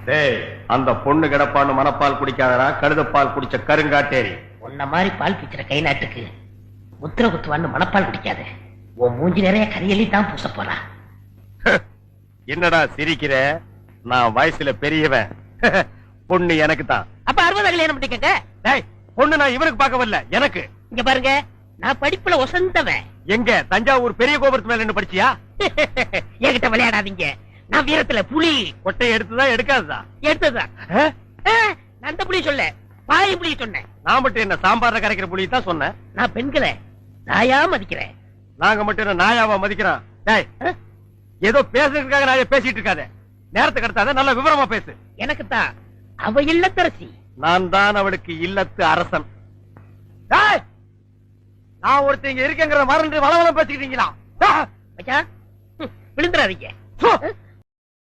டேய், அந்த பொண்ணு கிடப்பான்னு மனப்பால் குடிக்காதடா, கழுதப்பால் குடிச்ச கருங்காட்டேரி. உன்ன மாதிரி பால் பிச்சுற கை நாட்டுக்கு முத்திர குத்துவான்னு மனப்பால் குடிக்காத. உன் மூஞ்சி நிறைய கரியலி தான் பூச போறா. என்னடா சிரிக்கிற? நான் வயசுல பெரியவன். பொண்ணு எனக்கு தான். அப்ப 60 கல்யாணம் பண்ணிக்கங்க. டேய், பொண்ணு நான் இவனுக்கு பார்க்க வரல, எனக்கு. இங்க பாருங்க, நான் படிப்புல ஒசந்தவன். எங்க தஞ்சாவூர் பெரிய கோபுரத்து மேல நின்னு படிச்சியா? என்கிட்ட விளையாடாதீங்க. நான் வீரத்துல புலி. கொட்டையை எடுத்துதான் எடுக்காததா? எடுத்ததுதான். நான் அந்த புலி சொல்ல, பாய் புலி சொன்னேன். நான் மட்டும் என்ன சாம்பார்ல கரைக்கிற புலி தான் சொன்னேன். நான் பெண்களை நாயா மதிக்கிறேன். நாங்க மட்டும் என்ன நாயாவா மதிக்கிறோம்? டேய், ஏதோ பேசுறதுக்காக நான் பேசிட்டு இருக்காத. நேரத்துக்கு கடத்தாத, நல்ல விவரமா பேசு. எனக்கு தான் அவ இல்லத்தரசி. நான் தான் அவளுக்கு இல்லத்து அரசன். டேய், நான் ஒருத்தங்க இருக்கேங்கிற மறந்து வளவளம் பேசிக்கிட்டீங்களா? விழுந்துடாதீங்க.